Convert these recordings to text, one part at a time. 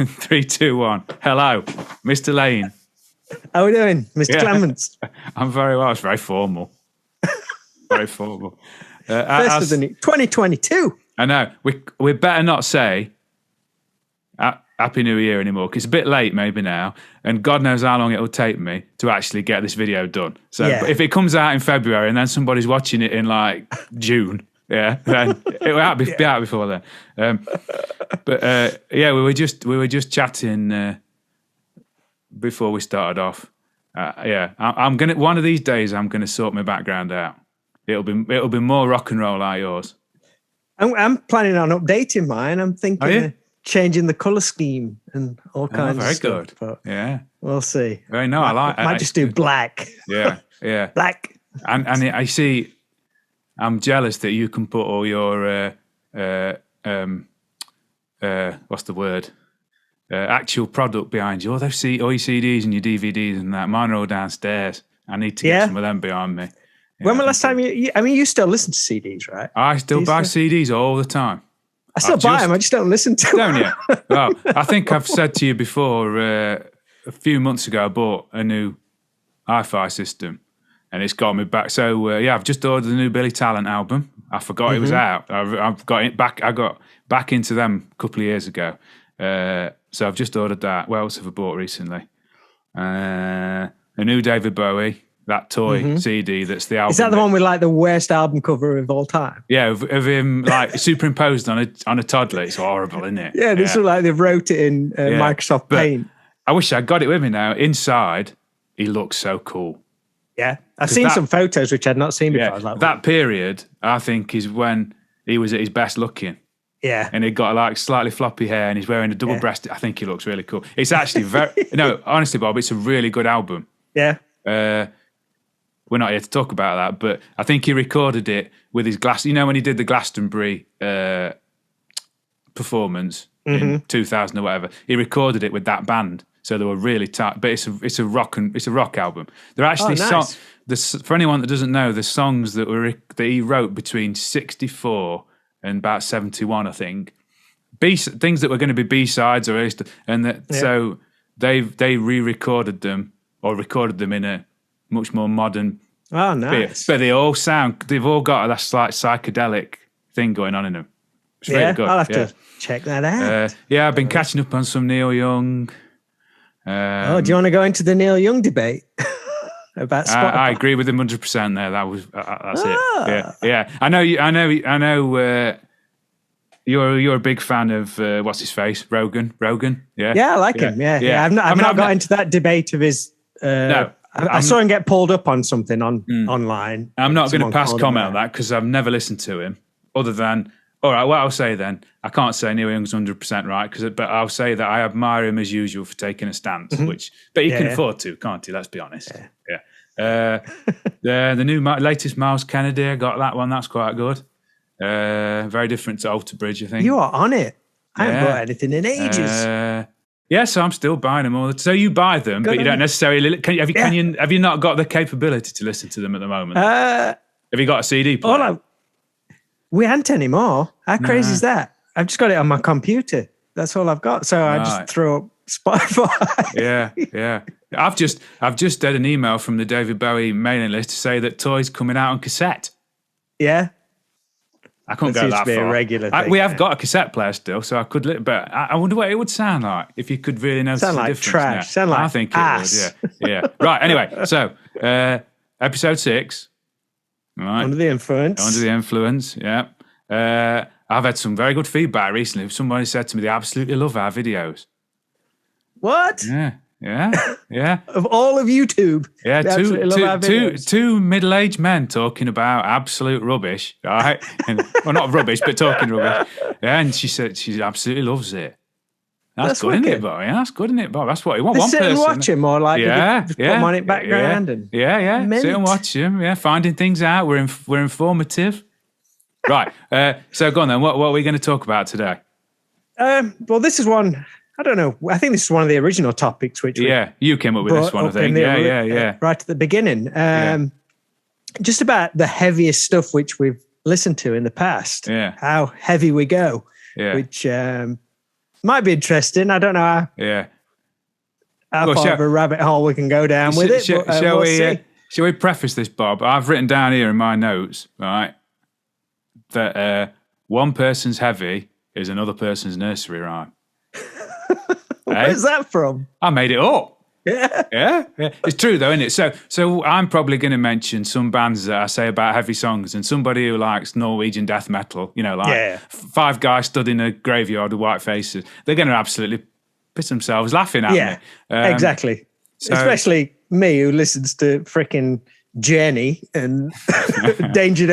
3, 2, 1. Hello, Mr. Lane. How are we doing, Mr. Clements? I'm very well. It's very formal. Very formal. First of the new 2022. I know. We better not say Happy New Year anymore, because it's a bit late maybe now, and God knows how long it will take me to actually get this video done. So if it comes out in February and then somebody's watching it in like June, then it will be out before then. We were just chatting before we started off. I'm gonna, one of these days I'm gonna sort my background out. It'll be more rock and roll like yours. I'm planning on updating mine. I'm thinking of changing the colour scheme and all kinds of stuff. Very good. But yeah, we'll see. Very no, I like. Might just do black. Yeah. Black. And I see. I'm jealous that you can put all your what's the word? Actual product behind you. All your CDs and your DVDs and that. Mine are all downstairs. I need to get some of them behind me. When was the last time you still listen to CDs, right? I still buy CDs all the time. I still buy them. I just don't listen to them. Don't you? Well, I think I've said to you before, a few months ago, I bought a new hi-fi system and it's got me back. So, I've just ordered the new Billy Talent album. I forgot it was out. I've got it back. I got back into them a couple of years ago. So I've just ordered that. What else have I bought recently? A new David Bowie. That toy CD that's the album. Is that the one with like the worst album cover of all time? Yeah, of him like superimposed on a toddler. It's horrible, isn't it? Yeah, this is like they've wrote it in Microsoft Paint. I wish I'd got it with me now. Inside, he looks so cool. Yeah, I've seen some photos which I'd not seen before. I was like, that period, I think, is when he was at his best looking. Yeah. And he got like slightly floppy hair and he's wearing a double-breasted. I think he looks really cool. It's actually honestly, Bob, it's a really good album. Yeah. We're not here to talk about that, but I think he recorded it with his when he did the Glastonbury performance in 2000 or whatever, he recorded it with that band. So they were really tight, but it's a rock album. They're actually songs. For anyone that doesn't know, the songs that he wrote between 64 and about 71, I think, things that were going to be B-sides or so they re-recorded them or recorded them in a much more modern. Oh, nice! But they've all got that slight psychedelic thing going on in them. It's really good. I'll have to check that out. I've been catching up on some Neil Young. Do you want to go into the Neil Young debate about Spotify? I agree with him 100% there. That's it. Yeah. I know. You're a big fan of what's his face, Rogan. Yeah. Yeah, I like him. Yeah. I've not got into that debate of his. No. I saw him get pulled up on something online. I'm not going to pass comment on that because I've never listened to him. Other than, all right, what I'll say then, I can't say Neil Young's 100% right, but I'll say that I admire him as usual for taking a stance, but he can afford to, can't he? Let's be honest. Yeah. The new latest Miles Kennedy, I got that one. That's quite good. Very different to Alter Bridge, I think. You are on it. I haven't bought anything in ages. So I'm still buying them all. So you buy them, but you don't necessarily. Have you not got the capability to listen to them at the moment? Have you got a CD player? We haven't anymore. How crazy is that? I've just got it on my computer. That's all I've got. So I just throw up Spotify. Yeah. I've just had an email from the David Bowie mailing list to say that Toy's coming out on cassette. Yeah. I couldn't go that far. Be a regular thing, we have got a cassette player still, so I could. But I wonder what it would sound like if you could really notice the difference. Trash. Sound like I think ass. It would. Yeah. Right. Anyway, so episode 6. Right. Under the influence. Yeah. I've had some very good feedback recently. Somebody said to me they absolutely love our videos. What? Yeah. Of all of YouTube. Yeah, two middle-aged men talking about absolute rubbish, right? Well, not rubbish, but talking rubbish. Yeah, and she said she absolutely loves it. That's good, isn't it, Bob? Yeah, that's good, isn't it, Bob? That's what you want. Sit and watch him, or like put him on it background and sit and watch him. Yeah, finding things out. We're informative. Right. So go on then. What are we going to talk about today? Well, this is one. I don't know. I think this is one of the original topics. You came up with this one. I think. Yeah. Right at the beginning. Just about the heaviest stuff which we've listened to in the past. Yeah. How heavy we go. Yeah. Which Might be interesting. I don't know how far of a rabbit hole we can go down with it. Shall we preface this, Bob? I've written down here in my notes, right, that one person's heavy is another person's nursery rhyme. Where's that from? I made it up. Yeah. Yeah. It's true though, isn't it? So I'm probably going to mention some bands that I say about heavy songs, and somebody who likes Norwegian death metal, five guys stood in a graveyard with white faces, they're going to absolutely piss themselves laughing at me. Exactly. Especially me, who listens to freaking Journey and Danger.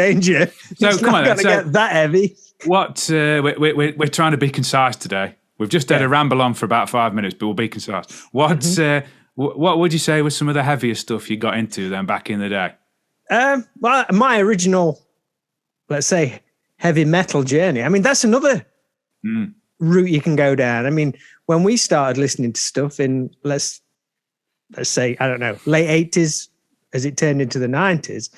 So it's come not on, going to get that heavy. What we're trying to be concise today. We've just had a ramble on for about 5 minutes, but we'll be concise. What would you say was some of the heavier stuff you got into then back in the day? Well, my original, let's say, heavy metal journey. I mean, that's another route you can go down. I mean, when we started listening to stuff in, let's say, I don't know, late 80s, as it turned into the 90s,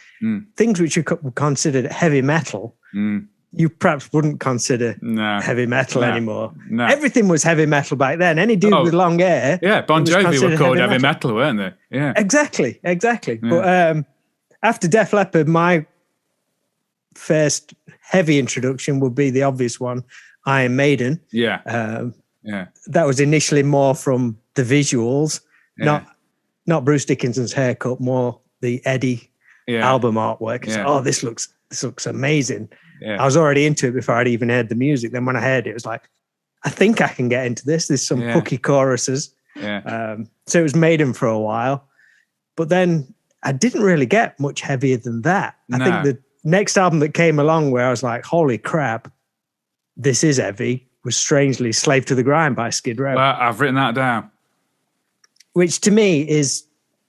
things which you could consider heavy metal, you perhaps wouldn't consider heavy metal anymore. No. Everything was heavy metal back then. Any dude with long hair. Yeah, Bon Jovi were called heavy metal, weren't they? Yeah. Exactly. Yeah. But after Def Leppard, my first heavy introduction would be the obvious one, Iron Maiden. Yeah. That was initially more from the visuals, not Bruce Dickinson's haircut, more the Eddie album artwork. So, this looks amazing. Yeah. I was already into it before I'd even heard the music. Then when I heard it was like, I think I can get into this. There's some hooky choruses. Yeah. So it was Maiden for a while. But then I didn't really get much heavier than that. I think the next album that came along where I was like, holy crap, this is heavy, was strangely Slave to the Grind by Skid Row. Well, I've written that down. Which to me is,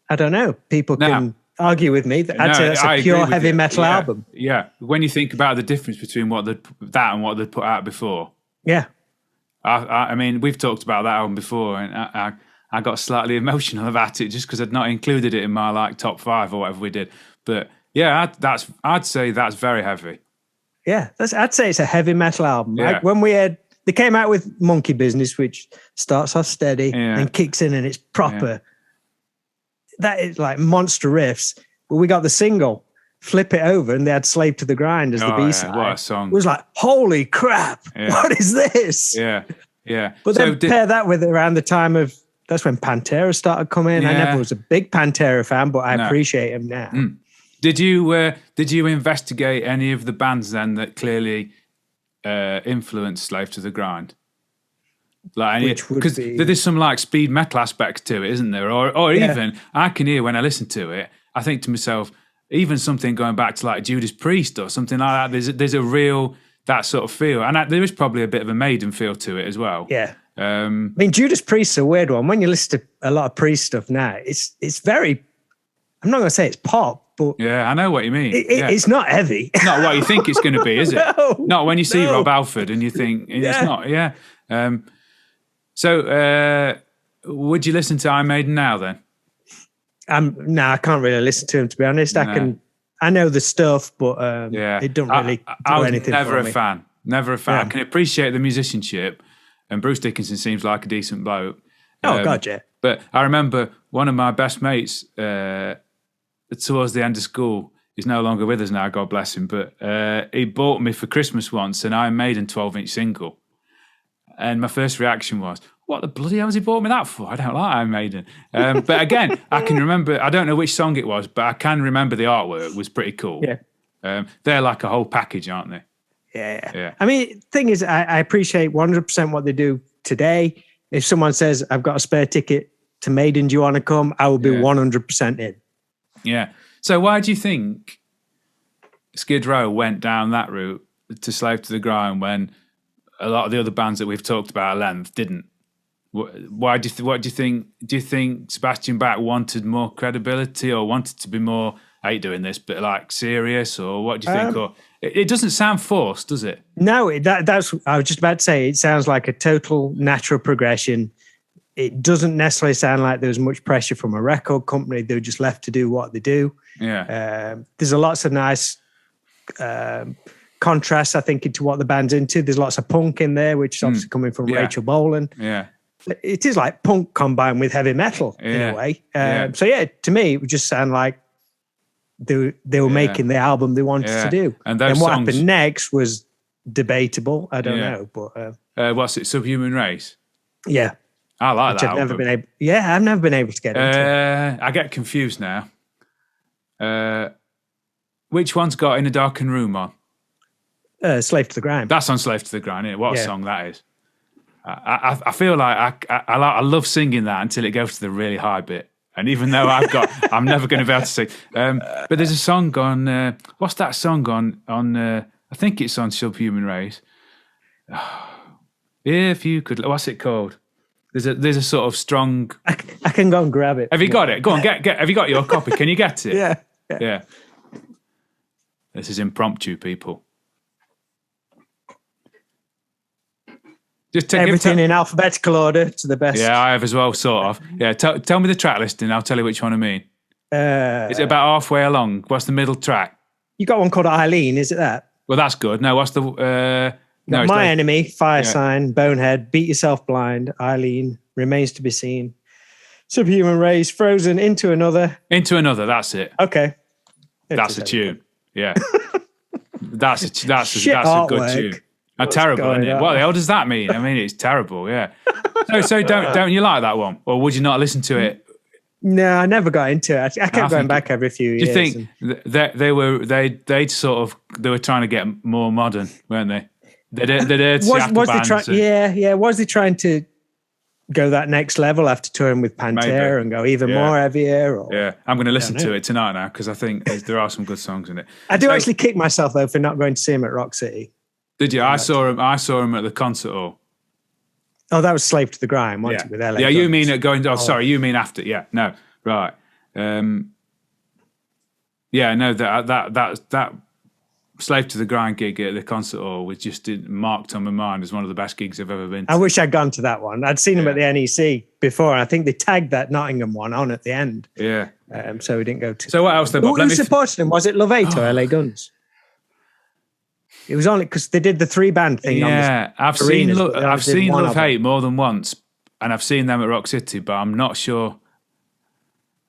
I don't know, people can argue with me that it's a pure heavy metal album. Yeah. When you think about the difference between that and what they'd put out before. Yeah. I mean, we've talked about that album before, and I got slightly emotional about it just because I'd not included it in my top 5 or whatever we did. But yeah, I'd say that's very heavy. Yeah, I'd say it's a heavy metal album. Yeah. Like when they came out with Monkey Business, which starts off steady and kicks in and it's proper. Yeah. That is like monster riffs. But we got the single, Flip It Over, and they had Slave to the Grind as the B-side. What a song. It was like, holy crap, what is this? Yeah, yeah. But then pair that with around the time of, that's when Pantera started coming. I never was a big Pantera fan, but I appreciate him now. Did you investigate any of the bands then that clearly influenced Slave to the Grind? Because there's some speed metal aspect to it, isn't there? Or even I can hear when I listen to it, I think to myself, even something going back to Judas Priest or something like that. There's a real that sort of feel, and there is probably a bit of a Maiden feel to it as well. Yeah. I mean, Judas Priest's a weird one. When you listen to a lot of Priest stuff now, it's very. I'm not going to say it's pop, but yeah, I know what you mean. It's not heavy. It's not what you think it's going to be, is it? No, not when you see Rob Halford and you think it's not. Yeah. So, would you listen to Iron Maiden now then? No, I can't really listen to him, to be honest. I know the stuff, but it don't really do anything never for me. Never a fan. I can appreciate the musicianship, and Bruce Dickinson seems like a decent bloke. God, yeah. But I remember one of my best mates towards the end of school, he's no longer with us now, God bless him, but he bought me for Christmas once an Iron Maiden 12-inch single. And my first reaction was, what the bloody hell has he bought me that for? I don't like Iron Maiden. But again, I can remember, I don't know which song it was, but I can remember the artwork was pretty cool. Yeah. They're like a whole package, aren't they? Yeah. I mean, thing is, I appreciate 100% what they do today. If someone says, I've got a spare ticket to Maiden, do you want to come? I will be 100% in. Yeah. So why do you think Skid Row went down that route to Slave to the Grind when a lot of the other bands that we've talked about at length didn't? Why do you think? Do you think Sebastian Bach wanted more credibility, or wanted to be more? I hate doing this, but serious, or what do you think? Or it doesn't sound forced, does it? No, that's. I was just about to say. It sounds like a total natural progression. It doesn't necessarily sound like there was much pressure from a record company. They were just left to do what they do. Yeah. There's lots of nice contrast, I think, into what the band's into. There's lots of punk in there, which is obviously coming from Rachel Bolan. Yeah. It is like punk combined with heavy metal in a way. So yeah, to me, it would just sound like they were making the album they wanted to do. And what happened next was debatable. I don't know, but what's it? Subhuman Race. Yeah, I like that. I've never been able. Yeah, I've never been able to get into it. I get confused now. Which one's got In a Darkened Room on? Slave to the Grind. That's on Slave to the Grind, isn't it? What a song that is. I feel like I love singing that until it goes to the really high bit. And even though I'm never going to be able to sing. But there's a song on, what's that song on I think it's on Subhuman Race. If you could, what's it called? There's a sort of strong. I can go and grab it. Have you got it? Go on, get. Have you got your copy? Can you get it? Yeah. This is impromptu, people. Just everything in alphabetical order to the best. Yeah, I have as well, sort of. Yeah, tell me the track listing. I'll tell you which one I mean. Is it about halfway along? What's the middle track? You got one called Eileen, is it that? Well, that's good. No, what's the... My Enemy, Fire Sign, Bonehead, Beat Yourself Blind, Eileen, Remains to be Seen, Subhuman Race, Frozen, Into Another. Into Another, that's it. Okay. That's a tune. Yeah. that's a good tune. Terrible, isn't it? What the hell does that mean? I mean, it's terrible, yeah. So don't you like that one? Or would you not listen to it? No, I never got into it. I kept going back every few years. Do you think they were trying to get more modern, weren't they? They'd heard Seattle bands. Was they trying to go that next level after touring with Pantera and go even more heavier? Yeah, I'm going to listen to it tonight now because I think there are some good songs in it. I do actually kick myself though for not going to see him at Rock City. Did you? I saw him at the concert hall. Oh, that was Slave to the Grind, wasn't it? With LA you mean at going... Oh, sorry, you mean after. Yeah, no, right. That Slave to the Grind gig at the concert hall was just marked on my mind as one of the best gigs I've ever been to. I wish I'd gone to that one. I'd seen him at the NEC before, and I think they tagged that Nottingham one on at the end. Yeah. So we didn't go to... So what else? Who supported him? Was it Love 8 or LA Guns? It was only because they did the 3-band thing. Yeah, I've seen Love Hate more than once, and I've seen them at Rock City, but I'm not sure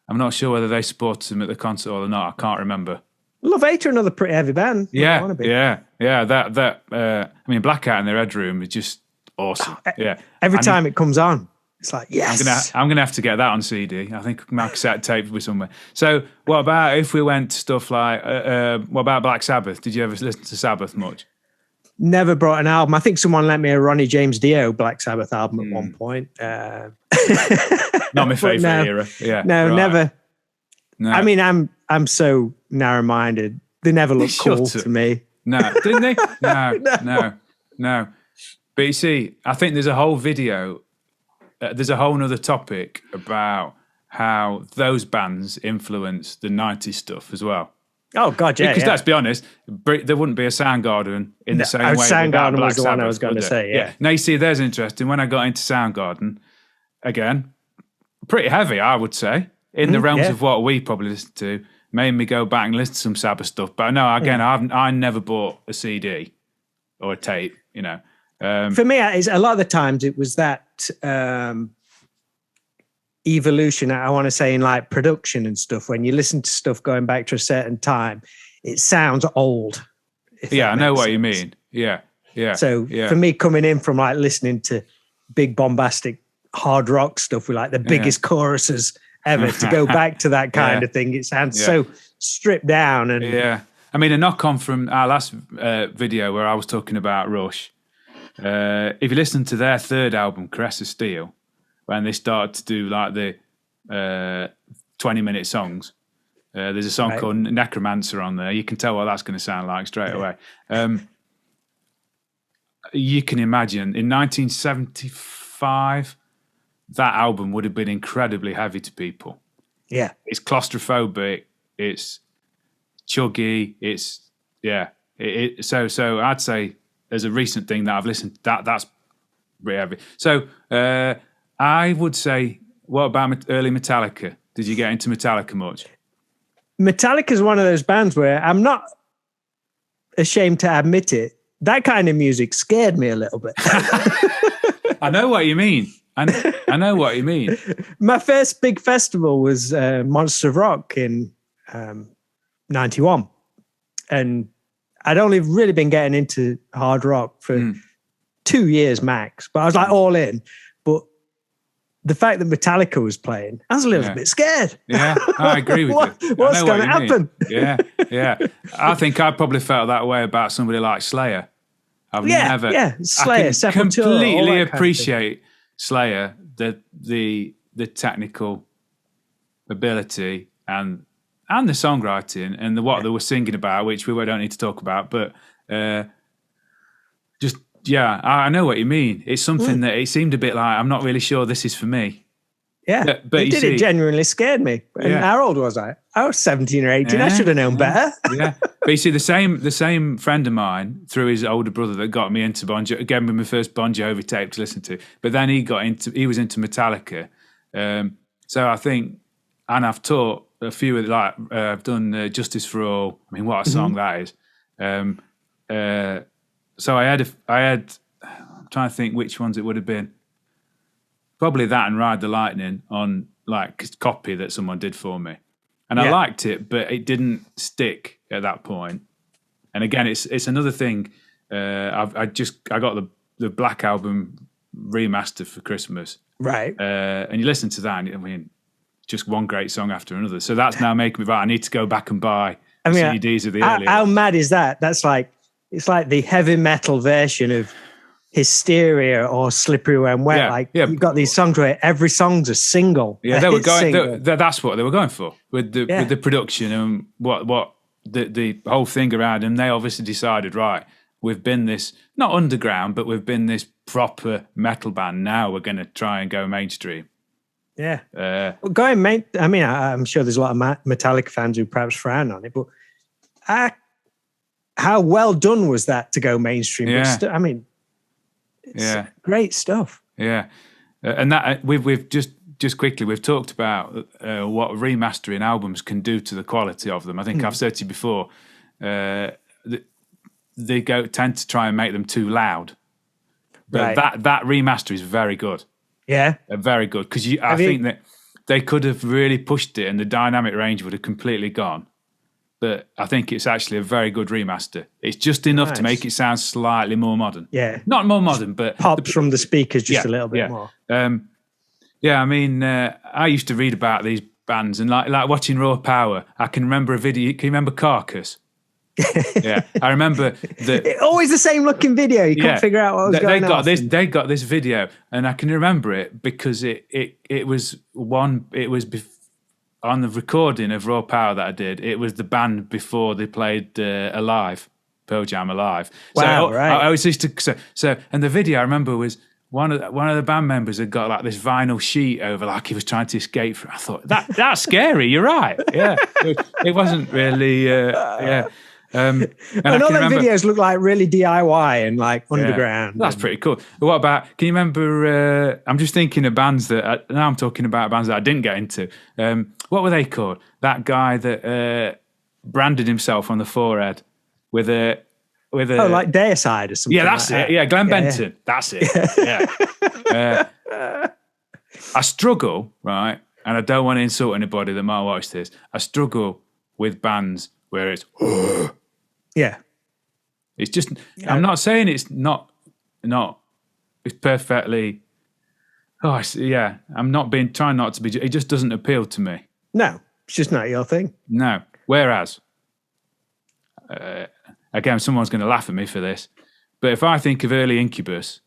whether they supported them at the concert or not. I can't remember. Love Hate are another pretty heavy band. Yeah. I mean, Blackout in their Red Room is just awesome. Yeah. Every time it comes on, it's like, yes. I'm gonna have to get that on CD. I think my cassette tape will be somewhere. So, what about if we went to stuff like what about Black Sabbath? Did you ever listen to Sabbath much? Never brought an album. I think someone lent me a Ronnie James Dio Black Sabbath album at one point. Not my favourite era. Yeah. No, right. never. No. I mean, I'm so narrow-minded. They never look cool to me. No, didn't they? No. But you see, I think there's a whole video. There's a whole other topic about how those bands influence the 90s stuff as well. Oh, God, yeah. Because let's be honest, there wouldn't be a Soundgarden in the same way. Soundgarden was the one I was going to say, yeah. Now, you see, there's interesting. When I got into Soundgarden, again, pretty heavy, I would say, in the realms of what we probably listen to, made me go back and listen to some Sabbath stuff. But no, again, I never bought a CD or a tape, you know. For me, a lot of the times it was that evolution, I want to say, in like production and stuff. When you listen to stuff going back to a certain time, it sounds old. Yeah, I know what you mean. Yeah. So for me, coming in from like listening to big bombastic hard rock stuff with like the biggest choruses ever, to go back to that kind of thing, it sounds so stripped down. And I mean, a knock on from our last video where I was talking about Rush. If you listen to their third album, Caress of Steel, when they started to do like the 20-minute songs, there's a song called Necromancer on there. You can tell what that's going to sound like straight away. You can imagine in 1975, that album would have been incredibly heavy to people. Yeah. It's claustrophobic. It's chuggy. It's, So I'd say there's a recent thing that I've listened to, that's pretty heavy. So I would say, what about early Metallica? Did you get into Metallica much? Metallica is one of those bands where I'm not ashamed to admit it, that kind of music scared me a little bit. I know what you mean. I know what you mean. My first big festival was Monster of Rock in 91. And I'd only really been getting into hard rock for 2 years max, but I was like all in. But the fact that Metallica was playing, I was a little bit scared. Yeah, I agree with you. What's going to happen? Yeah. I think I probably felt that way about somebody like Slayer. Slayer, I can completely appreciate Slayer, the technical ability and the songwriting and what they were singing about, which we don't need to talk about, but I know what you mean. It's something that it seemed a bit like, I'm not really sure this is for me. Yeah, but it genuinely scared me. And how old was I? I was 17 or 18. I should have known better. Yeah, but you see, the same friend of mine, through his older brother, that got me into Bon Jovi, gave me my first Bon Jovi tape to listen to. But then he was into Metallica. So I think, and I've taught a few of I've done Justice for All. I mean, what a song that is. So I had. I'm trying to think which ones it would have been. Probably that and Ride the Lightning on copy that someone did for me, and I liked it, but it didn't stick at that point. And again, it's another thing. I got the Black Album remastered for Christmas, right? And you listen to that, and I mean, just one great song after another. So that's now making me I need to go back and buy CDs of the earlier. How mad is that? It's like the heavy metal version of Hysteria or Slippery When Wet. You've got these songs where every song's a single. Yeah, they were going. That's what they were going for with the production and what the whole thing around them. They obviously decided, right, we've been this not underground, but we've been this proper metal band. Now we're going to try and go mainstream. Yeah. I'm sure there's a lot of Metallica fans who perhaps frown on it, but how well done was that to go mainstream? Yeah. It's great stuff. Yeah, and that we've just quickly we've talked about what remastering albums can do to the quality of them. I think I've said to you before, they tend to try and make them too loud, but that remaster is very good. Yeah, very good because I think that they could have really pushed it, and the dynamic range would have completely gone. But I think it's actually a very good remaster. It's just enough to make it sound slightly more modern. Yeah. Not more modern, but... Pops from the speakers just a little bit more. I mean, I used to read about these bands and like watching Raw Power. I can remember a video. Can you remember Carcass? Yeah. I remember... always the same looking video. You couldn't figure out what was going on. They got this video, and I can remember it because it was on the recording of Raw Power that I did, it was the band before they played Alive, Pearl Jam Alive. Wow, so right. I was used to and the video I remember was one of the band members had got like this vinyl sheet over, like he was trying to escape from. I thought that's scary. You're right. Yeah, it wasn't really. And all them videos look like really DIY and like underground. That's pretty cool. What about, can you remember, I'm just thinking of bands that, now I'm talking about bands that I didn't get into. What were they called? That guy that branded himself on the forehead with a... like Deicide or something. Yeah, that's like it. That. Yeah, Glenn Benton. That's it. Yeah. I struggle, right, and I don't want to insult anybody that might watch this. I struggle with bands where it's... Yeah. It's just, I'm not saying it's not, it's perfectly, I'm not trying not to be, it just doesn't appeal to me. No, it's just not your thing. No. Whereas, again, someone's going to laugh at me for this, but if I think of early Incubus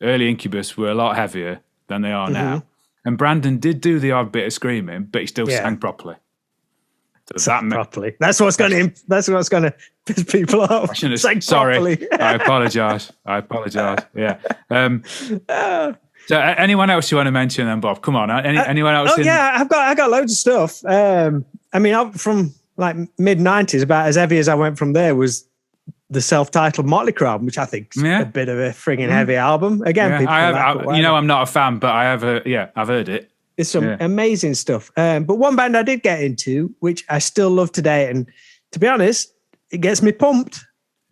were a lot heavier than they are now. And Brandon did do the odd bit of screaming, but he still sang properly. Properly. That's what's going to piss people off. I shouldn't have. Sorry, I apologise. Yeah. So, anyone else you want to mention, then, Bob? Come on. Anyone else? I've got loads of stuff. From like mid '90s, about as heavy as I went from there was the self-titled Motley Crue album, which I think is a bit of a frigging heavy album. Again, people I'm not a fan, but I've heard it. It's some amazing stuff. But one band I did get into, which I still love today, and to be honest, it gets me pumped,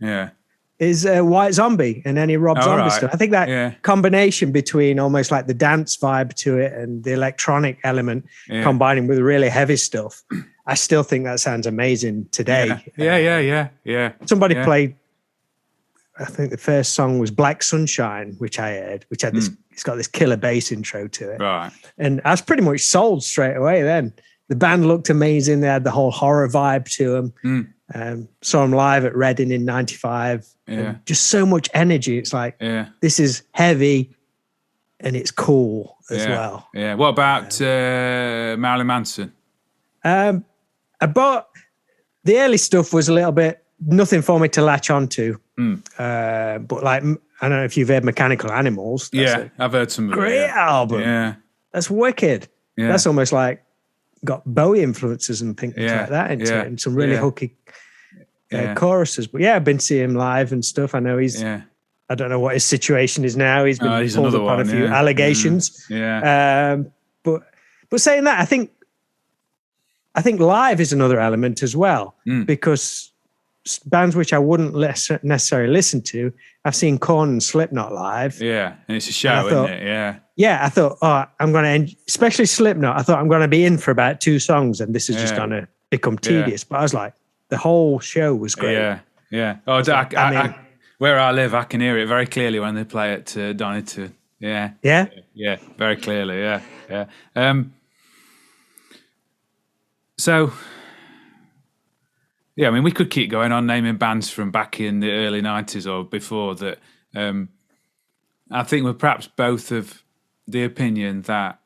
Yeah. is White Zombie and any Rob Zombie right. stuff. I think that combination between almost like the dance vibe to it and the electronic element combining with really heavy stuff, I still think that sounds amazing today. Yeah. Somebody played, I think the first song was Black Sunshine, which I heard, which had this, it's got this killer bass intro to it. Right. And I was pretty much sold straight away then. The band looked amazing. They had the whole horror vibe to them. Saw them live at Reading in 95. And just so much energy. It's like, this is heavy and it's cool as well. Yeah. What about Marilyn Manson? But the early stuff was a little bit, nothing for me to latch onto. But like, I don't know if you've heard Mechanical Animals. That's I've heard some great album. Yeah. That's wicked. Yeah. That's almost like got Bowie influences and things like that into it, and some really hooky choruses. But I've been seeing him live and stuff. I know he's, I don't know what his situation is now. He's been pulled up on a few allegations. But saying that, I think live is another element as well, because bands which I wouldn't necessarily listen to, I've seen Korn and Slipknot live. Yeah, and it's a show, isn't it? Yeah. Yeah, I thought, I'm going to, especially Slipknot, I thought I'm going to be in for about 2 songs and this is just going to become tedious. But I was like, the whole show was great. Yeah. Oh, where I live, I can hear it very clearly when they play it to Donington. Yeah. Yeah? Yeah, very clearly, yeah. So... Yeah, I mean, we could keep going on naming bands from back in the early 90s or before that. I think we're perhaps both of the opinion that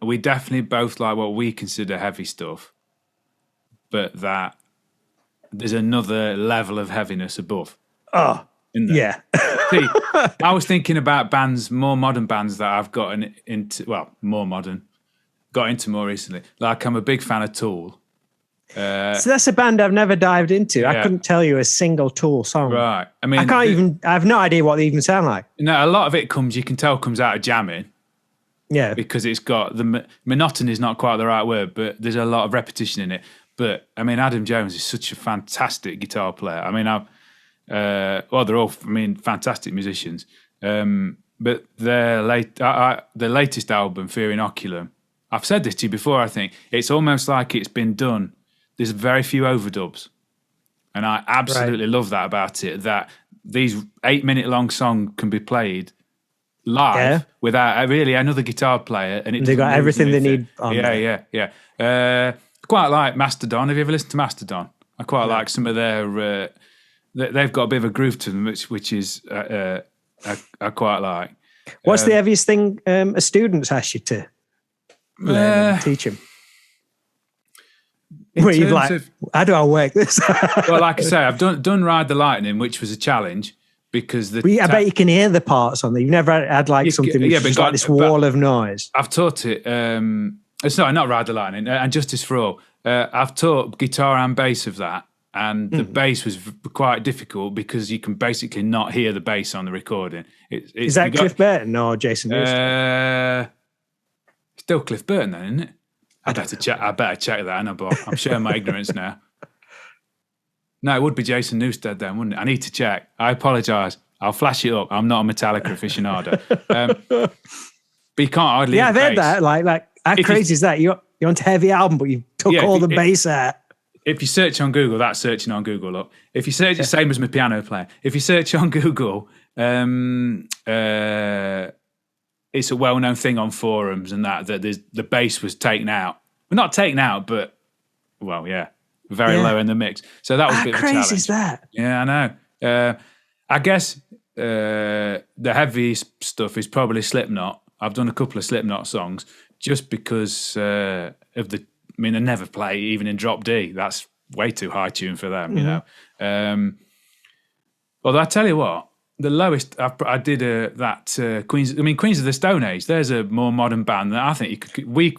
we definitely both like what we consider heavy stuff, but that there's another level of heaviness above. Oh, yeah. See, I was thinking about bands, more modern bands that I've gotten into, got into more recently. Like, I'm a big fan of Tool. So that's a band I've never dived into. I couldn't tell you a single Tool song. Right. I mean, I have no idea what they even sound like. No, a lot of it you can tell comes out of jamming. Yeah. Because it's got monotony is not quite the right word, but there's a lot of repetition in it. But I mean, Adam Jones is such a fantastic guitar player. I mean, they're all, fantastic musicians. But their latest album, Fear Inoculum, I've said this to you before, I think, it's almost like it's been done. There's very few overdubs. And I absolutely love that about it, that these 8-minute-long song can be played live without really another guitar player. And they got everything they need on Yeah. Quite like Mastodon. Have you ever listened to Mastodon? I quite like some of their... they've got a bit of a groove to them, which is I quite like. What's the heaviest thing a student's asked you to learn and teach him? Where you're like, how do I work this? Well, like I say, I've done Ride the Lightning, which was a challenge because I bet you can hear the parts on there. You've never had like something which is like this wall of noise. I've taught it. Sorry, not Ride the Lightning and Justice for All. I've taught guitar and bass of that, and the bass was quite difficult because you can basically not hear the bass on the recording. Is that Cliff Burton or Jason Newsted? Still Cliff Burton then, isn't it? I better check that, and I'm showing my ignorance now. No, it would be Jason Newsted then, wouldn't it? I need to check. I apologise. I'll flash it up. I'm not a Metallica aficionado. But you can't hardly hear I've heard that. Like how crazy is that? You're onto heavy album, but you took all the bass out. If you search on Google, that's searching on Google. Look, if you search the same as my piano player. If you search on Google, it's a well-known thing on forums and that the bass was taken out. Well, not taken out, but very low in the mix. So that was a bit of a challenge. How crazy is that? Yeah, I know. I guess the heavy stuff is probably Slipknot. I've done a couple of Slipknot songs just because of the. I mean, they never play even in drop D. That's way too high tune for them, you know. Although I tell you what, the lowest I did Queens. I mean, Queens of the Stone Age. There's a more modern band that I think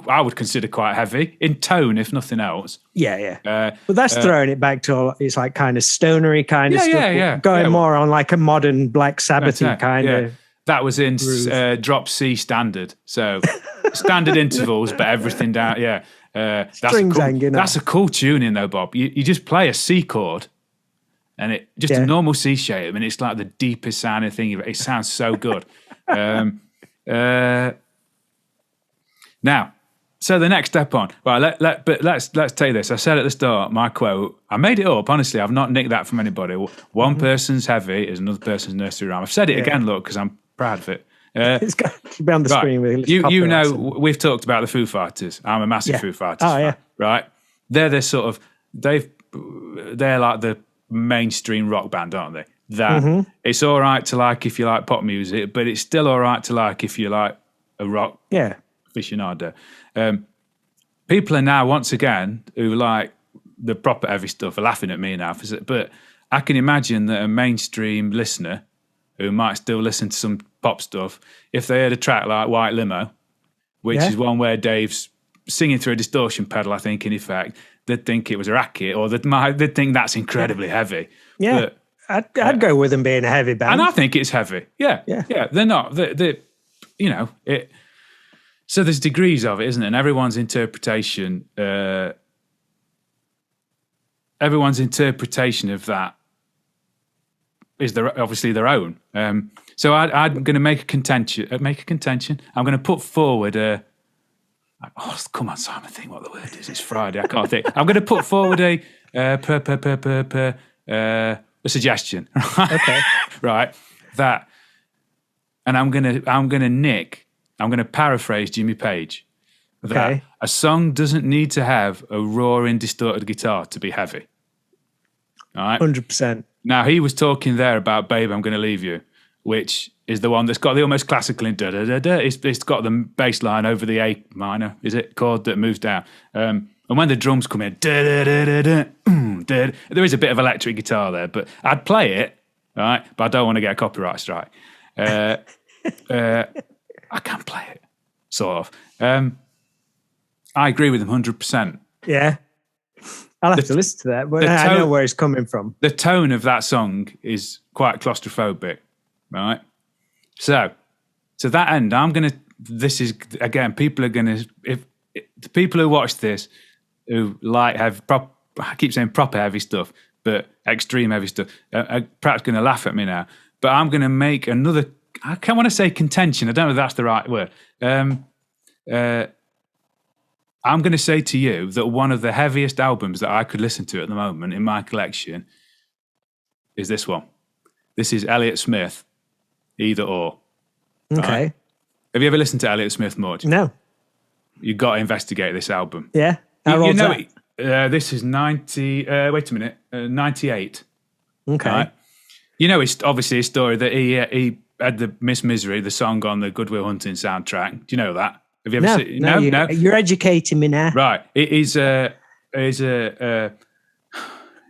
I would consider quite heavy in tone, if nothing else. Yeah. But that's throwing it back to it's like kind of stonery kind of stuff. Going more on like a modern Black Sabbath-y kind of. That was in drop C standard, so standard intervals, but everything down. Yeah, that's a cool tuning though, Bob. You just play a C chord. and it just a normal C shape. I mean, it's like the deepest sounding thing. It sounds so good. Now, so the next step on. Well, let's take this. I said at the start, my quote. I made it up. Honestly, I've not nicked that from anybody. One person's heavy is another person's nursery rhyme. I've said it again, look, because I'm proud of it. It's got to be on the screen with you know, we've talked about the Foo Fighters. I'm a massive Foo Fighters fan, right? They're the sort of they're like the mainstream rock band, aren't they? That it's all right to like if you like pop music, but it's still all right to like if you like a rock aficionado. People are now once again who like the proper heavy stuff are laughing at me now, but I can imagine that a mainstream listener who might still listen to some pop stuff, if they heard a track like White Limo, which is one where Dave's singing through a distortion pedal, I think, in effect, they'd think it was a racket, or they'd think that's incredibly heavy. Yeah, but, I'd go with them being a heavy band. And I think it's heavy. Yeah. They're not. You know, it. So there's degrees of it, isn't it? And everyone's interpretation of that is obviously their own. So I'm going to make a contention. I'm going to put forward a. Oh, come on, Simon, think what the word is. It's Friday. I can't think. I'm going to put forward a suggestion. Okay. Right. That, and I'm going to paraphrase Jimmy Page. That a song doesn't need to have a roaring, distorted guitar to be heavy. All right. 100%. Now, he was talking there about Babe, I'm Going to Leave You, which is the one that's got the almost classical in da-da-da-da. It's got the bass line over the A minor, is it, chord that moves down. And when the drums come in, da-da-da-da-da, there is a bit of electric guitar there, but I'd play it, right? But I don't want to get a copyright strike. I can play it, sort of. I agree with him 100%. Yeah. I'll have to listen to that, but I know where it's coming from. The tone of that song is quite claustrophobic, right? So to that end, this is, again, people are going to, if the people who watch this, who I keep saying proper heavy stuff, but extreme heavy stuff, are perhaps going to laugh at me now, but I'm going to make another, I can't want to say contention, I don't know if that's the right word. I'm going to say to you that one of the heaviest albums that I could listen to at the moment in my collection is this one. This is Elliott Smith, Either Or. Okay. Right? Have you ever listened to Elliott Smith much? No. You've got to investigate this album. Yeah. You know, this is 98. Okay. Right? You know, it's obviously a story that he had the Miss Misery, the song on the Good Will Hunting soundtrack. Do you know that? Have you ever seen? No. You're educating me now. Right. It is a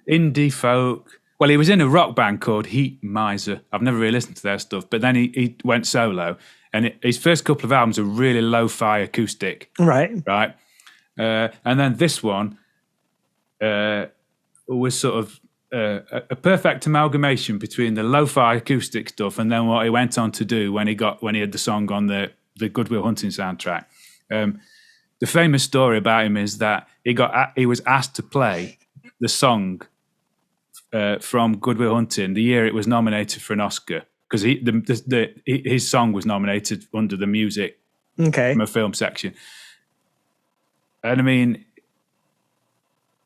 indie folk. Well, he was in a rock band called Heat Miser. I've never really listened to their stuff, but then he went solo, and his first couple of albums are really lo-fi acoustic. Right. Right. And then this one was sort of a perfect amalgamation between the lo-fi acoustic stuff and then what he went on to do when he had the song on the Good Will Hunting soundtrack. The famous story about him is that he was asked to play the song from Good Will Hunting the year it was nominated for an Oscar, because his song was nominated under the music from a film section. And I mean,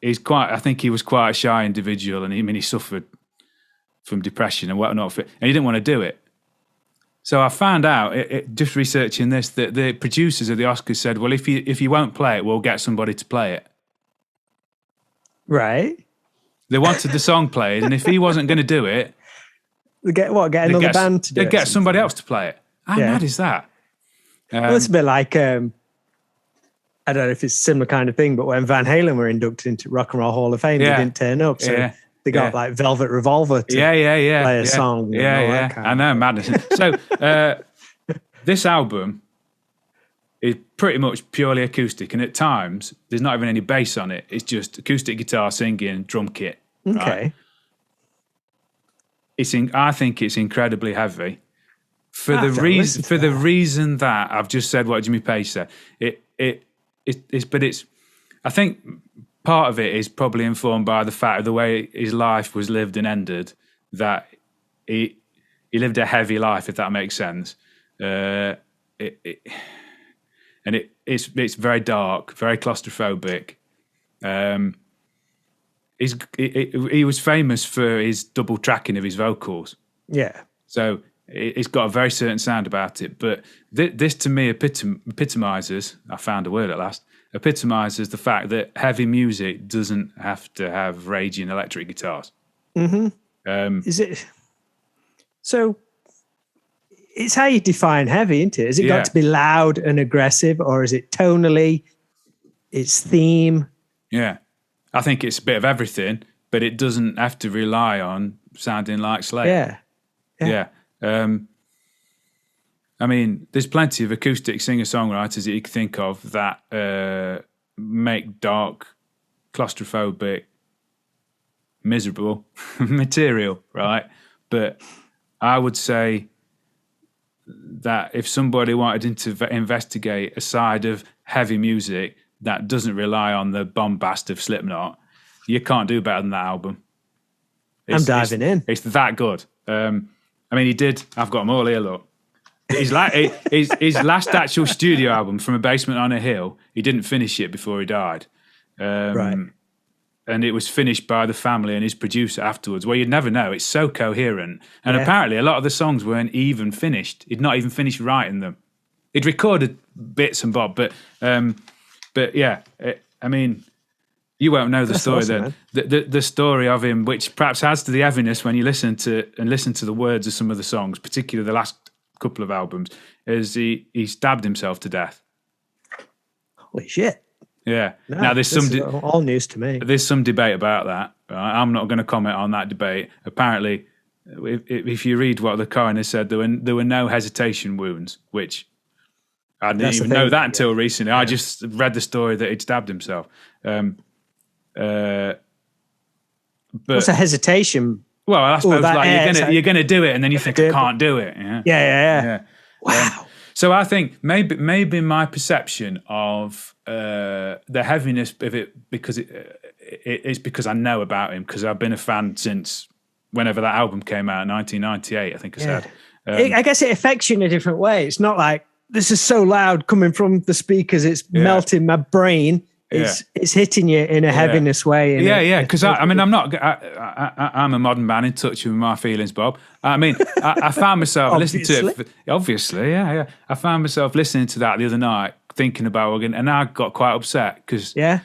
I think he was quite a shy individual, and he suffered from depression and whatnot, and he didn't want to do it. So I found out, just researching this, that the producers of the Oscars said, well, if you won't play it, we'll get somebody to play it. Right. They wanted the song played, and if he wasn't going to do it... Get another band to do it? They'd get somebody else to play it. How mad is that? Well, it's a bit like, I don't know if it's a similar kind of thing, but when Van Halen were inducted into Rock and Roll Hall of Fame, they didn't turn up. So they got like Velvet Revolver to play a song. I know, madness. So this album is pretty much purely acoustic, and at times there's not even any bass on it. It's just acoustic guitar, singing, drum kit. Okay. Right? I think it's incredibly heavy for the reason that I've just said what Jimmy Page said. I think part of it is probably informed by the fact of the way his life was lived and ended, that he lived a heavy life, if that makes sense. It's very dark, very claustrophobic. He was famous for his double tracking of his vocals. Yeah. So it's got a very certain sound about it. But this to me epitomizes, I found a word at last, epitomizes the fact that heavy music doesn't have to have raging electric guitars. Mm-hmm. Is it? So it's how you define heavy, isn't it? Has it got to be loud and aggressive, or is it tonally, its theme? Yeah. I think it's a bit of everything, but it doesn't have to rely on sounding like Slade. Yeah. I mean, there's plenty of acoustic singer-songwriters that you can think of that make dark, claustrophobic, miserable material, right? But I would say that if somebody wanted to investigate a side of heavy music that doesn't rely on the bombast of Slipknot, you can't do better than that album. I'm diving in. It's that good. I mean, he did. I've got them all here. Look, his last actual studio album, From a Basement on a Hill, he didn't finish it before he died. Right. And it was finished by the family and his producer afterwards. Well, you'd never know. It's so coherent. And apparently, a lot of the songs weren't even finished. He'd not even finished writing them. He'd recorded bits and bob, but yeah, I mean, you won't know the story then. The story of him, which perhaps adds to the heaviness when you listen to the words of some of the songs, particularly the last couple of albums, is he stabbed himself to death. Holy shit! Yeah. No, now there's all news to me. There's some debate about that. Right? I'm not going to comment on that debate. Apparently, if you read what the coroner said, there were no hesitation wounds, which I didn't even know that until recently. Yeah. I just read the story that he'd stabbed himself. But what's a hesitation? Well, I suppose you're gonna do it, and then you think I can't do it. Yeah. Wow. So I think maybe my perception of the heaviness of it, because it's because I know about him, because I've been a fan since whenever that album came out in 1998. I think I said. I guess it affects you in a different way. It's not like, this is so loud coming from the speakers, it's melting my brain. It's hitting you in a heaviness way. Because I'm a modern man in touch with my feelings, Bob. I mean, I found myself listening to it. Obviously, yeah. I found myself listening to that the other night, thinking about it, and I got quite upset because I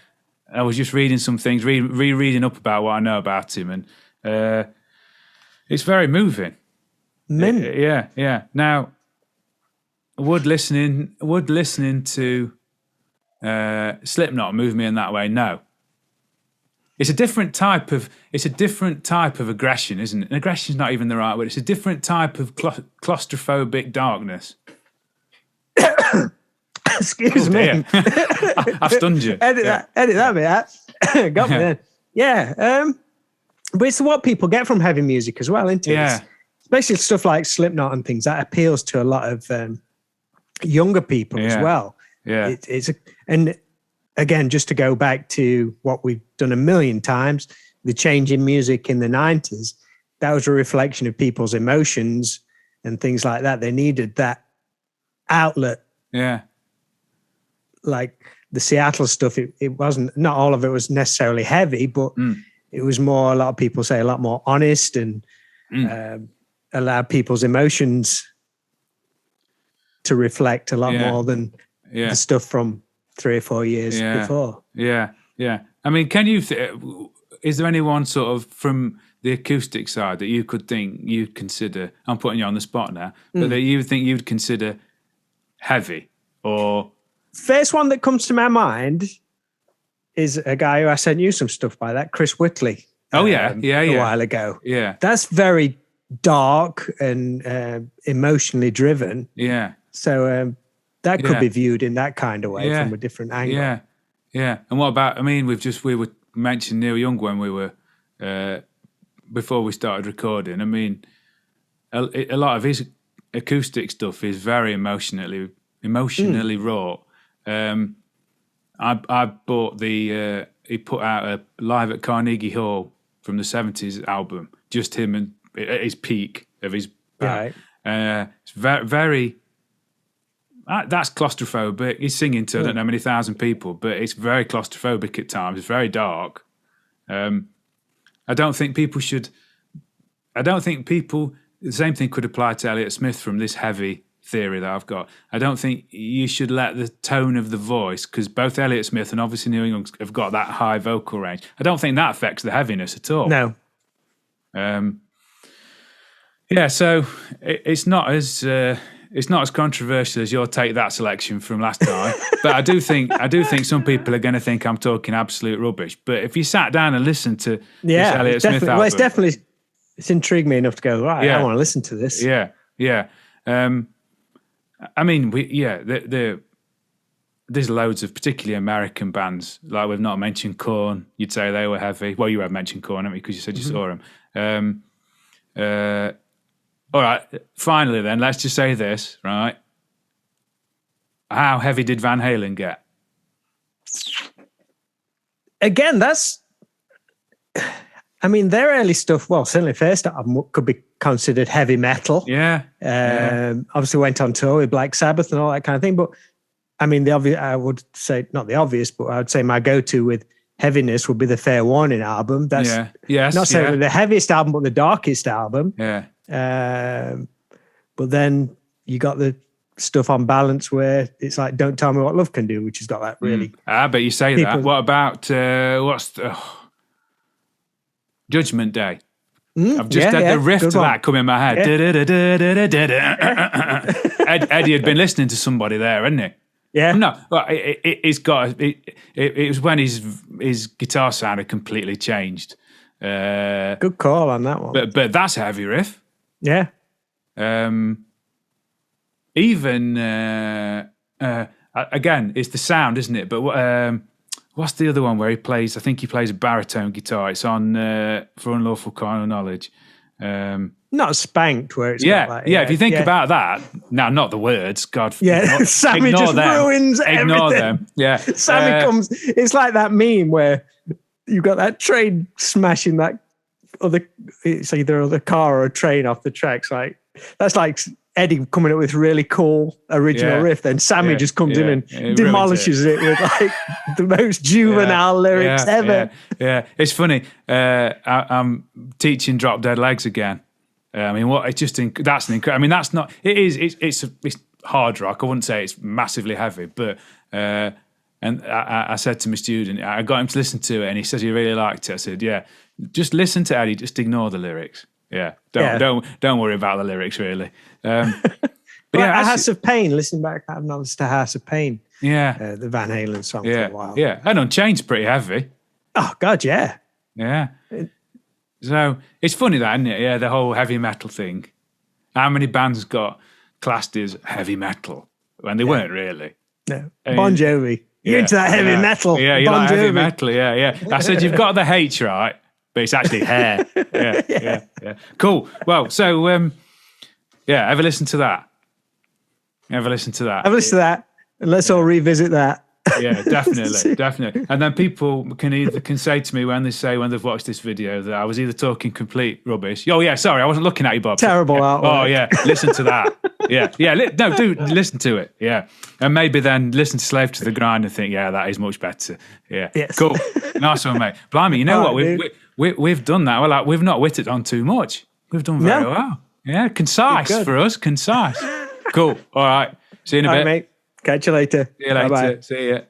was just reading some things, rereading up about what I know about him, and it's very moving. Yeah. Now, would listening to Slipknot move me in that way? No. It's a different type of aggression, isn't it? And aggression is not even the right word. It's a different type of claustrophobic darkness. Excuse me. I've stunned you. Edit that bit out. Got me then. Yeah. But it's what people get from heavy music as well, isn't it? Yeah. Especially stuff like Slipknot and things that appeals to a lot of younger people as well. Yeah. And again, just to go back to what we've done a million times, the change in music in the 90s, that was a reflection of people's emotions and things like that. They needed that outlet. Yeah. Like the Seattle stuff, it wasn't, not all of it was necessarily heavy, but it was more, a lot of people say, a lot more honest and allowed people's emotions to reflect a lot more than the stuff from 3 or 4 years before. Yeah. I mean, is there anyone sort of from the acoustic side that you could think you'd consider, I'm putting you on the spot now, but that you think you'd consider heavy or... First one that comes to my mind is a guy who I sent you some stuff by, that Chris Whitley. A while ago. Yeah. That's very dark and emotionally driven. Yeah. So that could be viewed in that kind of way from a different angle. Yeah. And what about, I mean, we were mentioning Neil Young when we were, before we started recording. I mean, a lot of his acoustic stuff is very emotionally wrought. I bought the he put out a Live at Carnegie Hall from the 70s album, just him and at his peak of his band. Right. It's very that's claustrophobic. He's singing to I don't know how many thousand people, but it's very claustrophobic at times. It's very dark. I don't think people. The same thing could apply to Elliott Smith from this heavy theory that I've got. I don't think you should let the tone of the voice, because both Elliott Smith and obviously Neil Young have got that high vocal range. I don't think that affects the heaviness at all. No. So it's not as controversial as your Take That selection from last time. But I do think some people are going to think I'm talking absolute rubbish. But if you sat down and listened to this Elliott Smith album, well, it's intrigued me enough to go, right, I want to listen to this. Yeah. I mean, there's loads of particularly American bands. Like, we've not mentioned Korn. You'd say they were heavy. Well, you have mentioned Korn, haven't you? Because you said you saw them. All right, finally then, let's just say this, right? How heavy did Van Halen get? Again, their early stuff, well, certainly first album could be considered heavy metal. Obviously went on tour with Black Sabbath and all that kind of thing. But I mean, I would say, not the obvious, but I would say my go-to with heaviness would be the Fair Warning album. That's not necessarily the heaviest album, but the darkest album. But then you got the stuff on Balance where it's like Don't Tell Me What Love Can Do, which has got that really... but you say that. What about, Judgment Day? I've just had the riff to that come in my head. Eddie had been listening to somebody there, hadn't he? Yeah. No, it was when his guitar sound had completely changed. Good call on that one. But that's a heavy riff. Yeah. Even again, it's the sound, isn't it? But what's the other one where he plays? I think he plays a baritone guitar. It's on For Unlawful Carnal Knowledge. Not Spanked, where it's if you think about that, now not the words, God. Sammy just ruins everything. Ignore them. Yeah, Sammy comes. It's like that meme where you've got that train smashing that it's either a car or a train off the tracks. Like that's like Eddie coming up with really cool original riff. Then Sammy just comes in and demolishes it with like the most juvenile lyrics ever. Yeah, it's funny. I'm teaching Drop Dead Legs again. I mean, that's an incredible. I mean, that's not. It is. It's hard rock. I wouldn't say it's massively heavy, but. And I said to my student, I got him to listen to it, and he said he really liked it. I said, "Yeah, just listen to Eddie. Just ignore the lyrics. Don't worry about the lyrics really." A House of Pain. Listen back, I've not listened to House of Pain. The Van Halen song for a while. Yeah, and Unchained's pretty heavy. Oh God, yeah. So it's funny that, isn't it? Yeah, the whole heavy metal thing. How many bands got classed as heavy metal when they weren't really? No, Bon Jovi. You're into that heavy metal. Yeah, you like heavy metal. Yeah. I said you've got the H right, but it's actually hair. Yeah. Cool. Well, so ever listen to that? I've listened to that, and let's all revisit that. Yeah, definitely. And then people can say to me when they've watched this video that I was either talking complete rubbish. Oh yeah, sorry, I wasn't looking at you, Bob. Terrible artwork. Oh yeah, listen to that. Listen to it. Yeah, and maybe then listen to Slave to the Grind and think, yeah, that is much better. Yeah, yes. Cool, nice one, mate. Blimey, you know what? We've done that. Well, we've not whittled on too much. We've done very well. Yeah, concise for us. Concise. Cool. All right. See you in a bit. Mate. Catch you later. See you later. Bye-bye. See you.